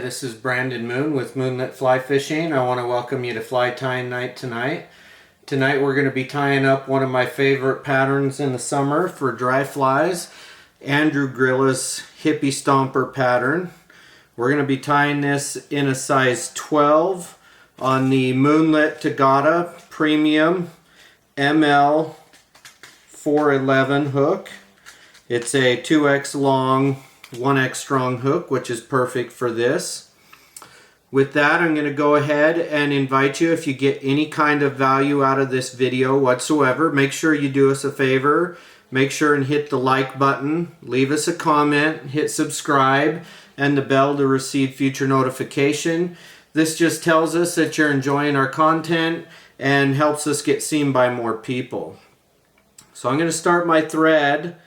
this is Brandon Moon with Moonlit Fly Fishing. I want to welcome you to Fly Tying Night tonight. Tonight we're going to be tying up one of my favorite patterns in the summer for dry flies, Andrew Grilla's Hippie Stomper pattern. We're going to be tying this in a size 12 on the Moonlit Tagata Premium ML 411 hook. It's a 2x long, 1x strong hook, which is perfect for this. With that, I'm going to go ahead and invite you, if you get any kind of value out of this video whatsoever, make sure you do us a favor. Make sure and hit the like button, leave us a comment, hit subscribe, and the bell to receive future notification. This just tells us that you're enjoying our content and helps us get seen by more people. So I'm going to start my thread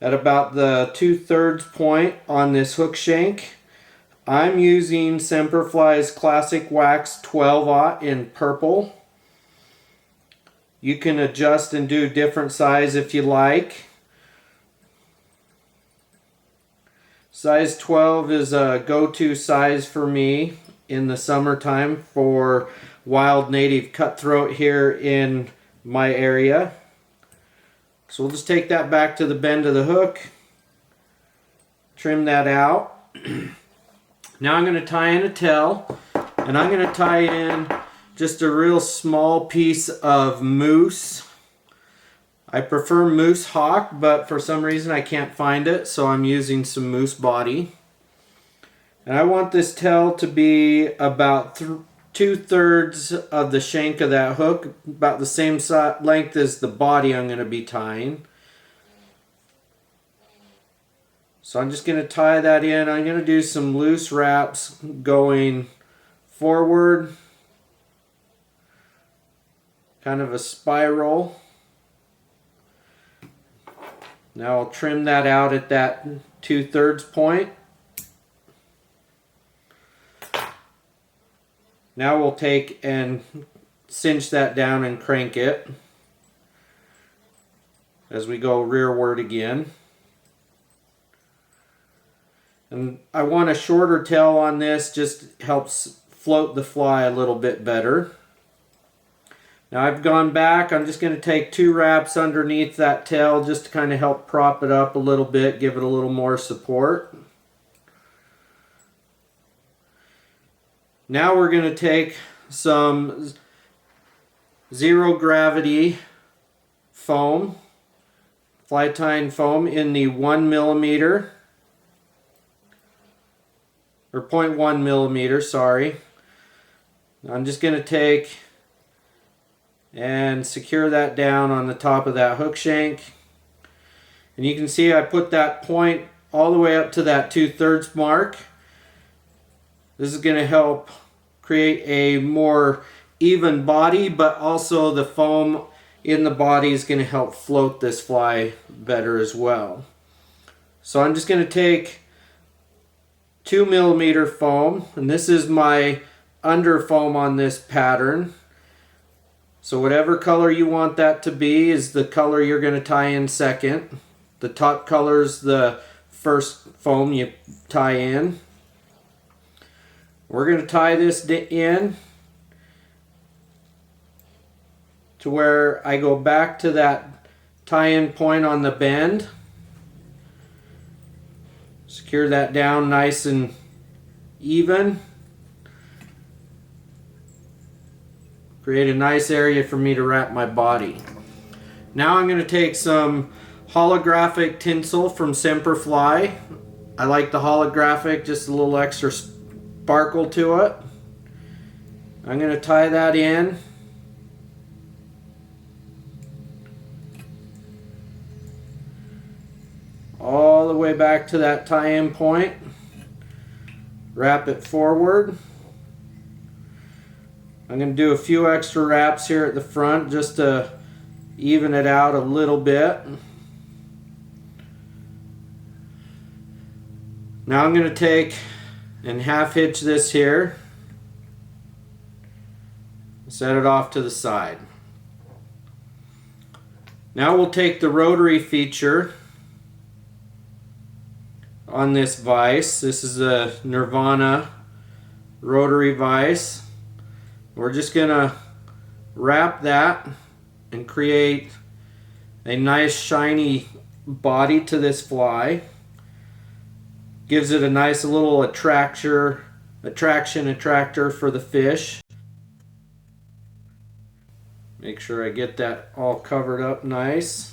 at about the 2/3 point on this hook shank. I'm using Semperfly's Classic Wax 12/0 in purple. You can adjust and do different size if you like. Size 12 is a go-to size for me in the summertime for wild native cutthroat here in my area. So we'll just take that back to the bend of the hook, trim that out. Now I'm going to tie in a tail, and I'm going to tie in just a real small piece of moose. I prefer moose hawk, but for some reason I can't find it, so I'm using some moose body. And I want this tail to be about 2/3 of the shank of that hook, about the same length as the body I'm going to be tying. So I'm just going to tie that in. I'm going to do some loose wraps going forward, kind of a spiral. Now I'll trim that out at that 2/3 point. Now we'll take and cinch that down and crank it as we go rearward again. And I want a shorter tail on this, just helps float the fly a little bit better. Now I've gone back, I'm just going to take 2 wraps underneath that tail just to kind of help prop it up a little bit, give it a little more support. Now we're going to take some zero gravity foam, fly tying foam in the 1 millimeter, or 0.1 millimeter, sorry. I'm just going to take and secure that down on the top of that hook shank. And you can see I put that point all the way up to that 2/3 mark. This is going to help create a more even body, but also the foam in the body is going to help float this fly better as well. So I'm just going to take 2 millimeter foam, and this is my under foam on this pattern. So whatever color you want that to be is the color you're going to tie in second. The top color is the first foam you tie in. We're going to tie this in to where I go back to that tie-in point on the bend. Secure that down nice and even. Create a nice area for me to wrap my body. Now I'm going to take some holographic tinsel from Semperfly. I like the holographic, just a little extra sparkle to it. I'm going to tie that in. All the way back to that tie-in point. Wrap it forward. I'm going to do a few extra wraps here at the front just to even it out a little bit. Now I'm going to take and half hitch this here, set it off to the side. Now we'll take the rotary feature on this vise. This is a Nirvana rotary vise. We're just gonna wrap that and create a nice shiny body to this fly. Gives it a nice little attractor for the fish. Make sure I get that all covered up nice.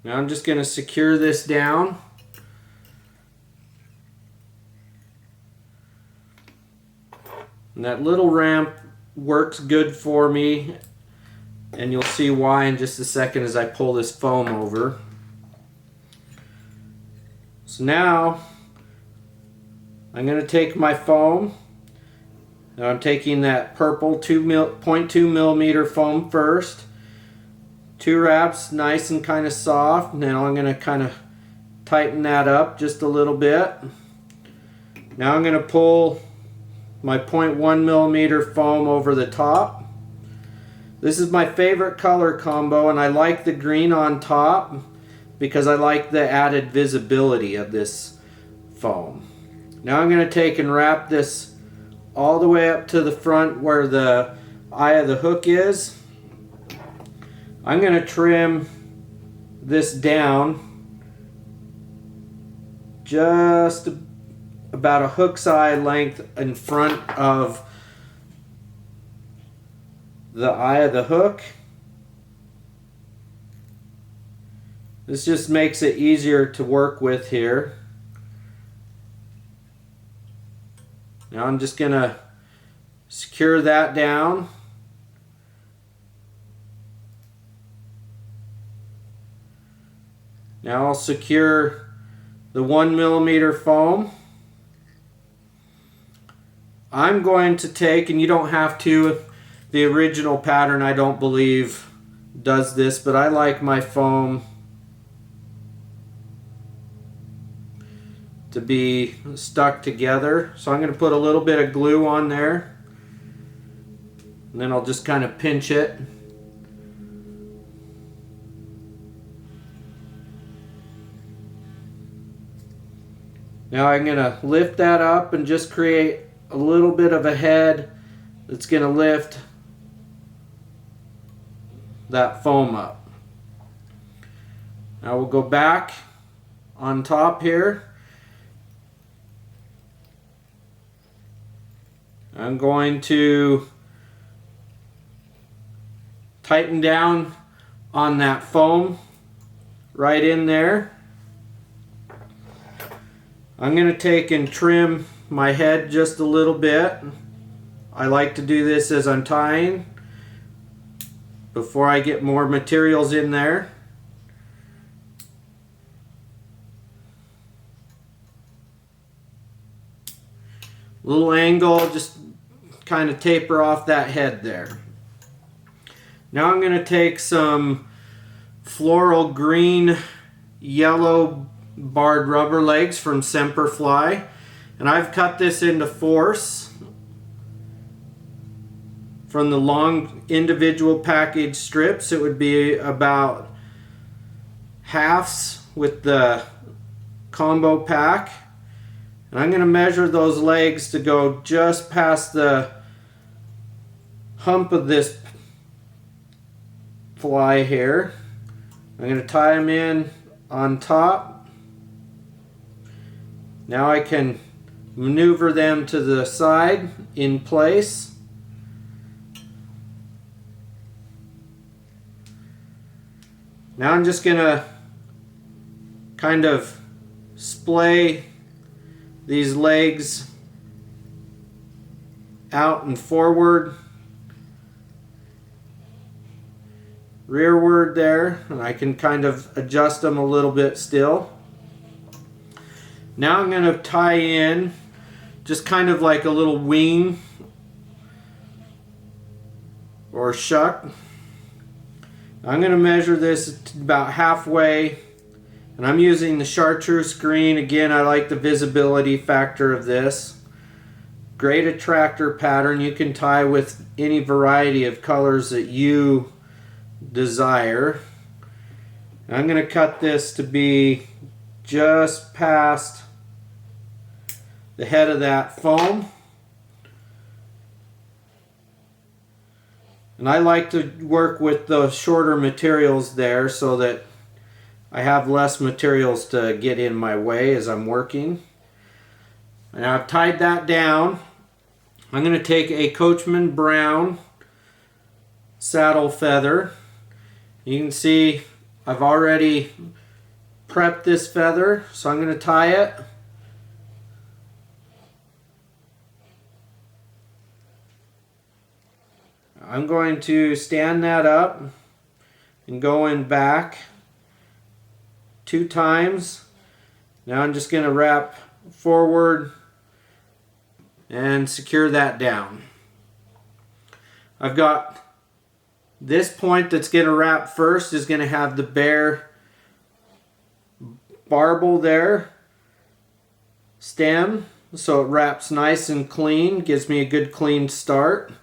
Now I'm just going to secure this down. And that little ramp works good for me, and you'll see why in just a second as I pull this foam over. So now I'm going to take my foam, and I'm taking that purple 0.2 millimeter foam first. 2 wraps, nice and kind of soft. Now I'm going to kind of tighten that up just a little bit. Now I'm going to pull my 0.1 millimeter foam over the top. This is my favorite color combo, and I like the green on top because I like the added visibility of this foam. Now I'm going to take and wrap this all the way up to the front where the eye of the hook is. I'm going to trim this down just about a hook's eye length in front of the eye of the hook. This just makes it easier to work with here. Now I'm just going to secure that down. Now I'll secure the 1 millimeter foam. I'm going to take, and you don't have to, the original pattern I don't believe does this, but I like my foam to be stuck together. So I'm going to put a little bit of glue on there, and then I'll just kind of pinch it. Now I'm going to lift that up and just create a little bit of a head that's going to lift that foam up. Now we'll go back on top here. I'm going to tighten down on that foam right in there. I'm going to take and trim my head just a little bit. I like to do this as I'm tying before I get more materials in there. Little angle, just kind of taper off that head there. Now I'm going to take some floral green yellow barred rubber legs from Semperfly, and I've cut this into fourths from the long individual package strips. It would be about halves with the combo pack, and I'm going to measure those legs to go just past the hump of this fly here. I'm going to tie them in on top. Now I can maneuver them to the side in place. Now I'm just going to kind of splay these legs out and forward, rearward there, and I can kind of adjust them a little bit still. Now I'm going to tie in just kind of like a little wing or shuck. I'm going to measure this about halfway, and I'm using the chartreuse green. Again, I like the visibility factor of this. Great attractor pattern. You can tie with any variety of colors that you desire. I'm going to cut this to be just past the head of that foam. And I like to work with the shorter materials there so that I have less materials to get in my way as I'm working. And I've tied that down. I'm going to take a Coachman Brown saddle feather. You can see I've already prepped this feather, so I'm going to tie it. I'm going to stand that up and go in back 2 times. Now I'm just going to wrap forward and secure that down. I've got this point that's going to wrap first is going to have the bare barbel there, stem, so it wraps nice and clean, gives me a good clean start.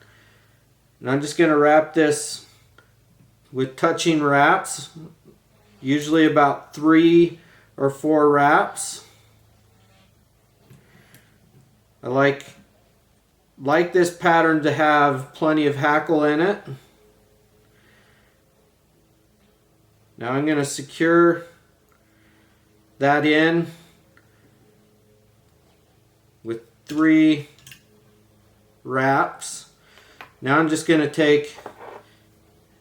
And I'm just going to wrap this with touching wraps, usually about 3 or 4 wraps. I like this pattern to have plenty of hackle in it. Now I'm going to secure that in with 3 wraps. Now I'm just going to take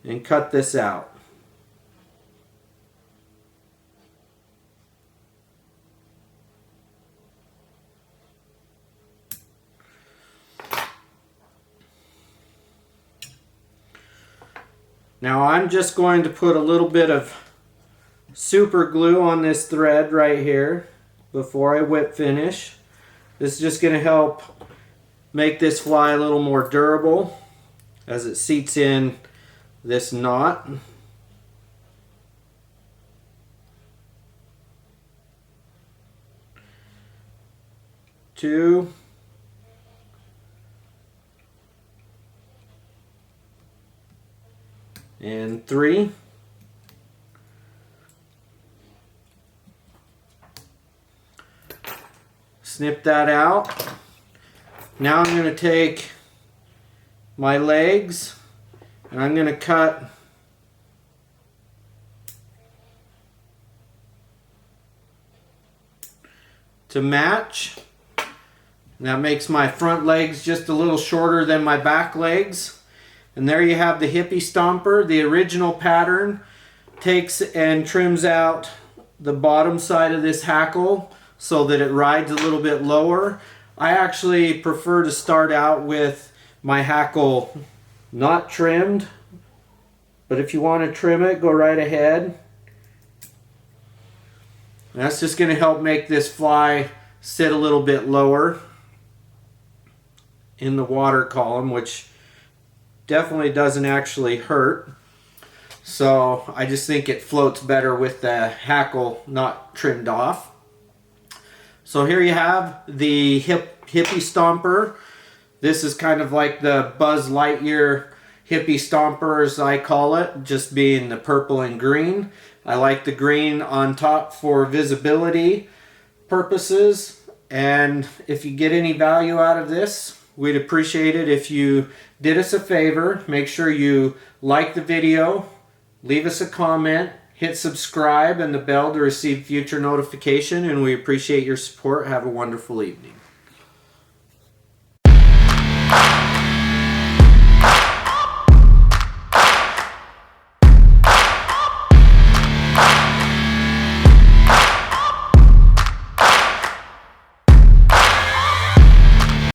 and cut this out. Now I'm just going to put a little bit of super glue on this thread right here before I whip finish. This is just going to help make this fly a little more durable as it seats in this knot. Two. And 3. Snip that out. Now I'm going to take my legs and I'm going to cut to match. And that makes my front legs just a little shorter than my back legs. And there you have the Hippie Stomper. The original pattern takes and trims out the bottom side of this hackle so that it rides a little bit lower. I actually prefer to start out with my hackle not trimmed, but if you want to trim it, go right ahead. And that's just going to help make this fly sit a little bit lower in the water column, which definitely doesn't actually hurt. So I just think it floats better with the hackle not trimmed off. So here you have the Hippie Stomper. This is kind of like the Buzz Lightyear Hippie Stomper, as I call it, just being the purple and green. I like the green on top for visibility purposes. And if you get any value out of this, we'd appreciate it if you did us a favor. Make sure you like the video, leave us a comment, hit subscribe and the bell to receive future notification, and we appreciate your support. Have a wonderful evening.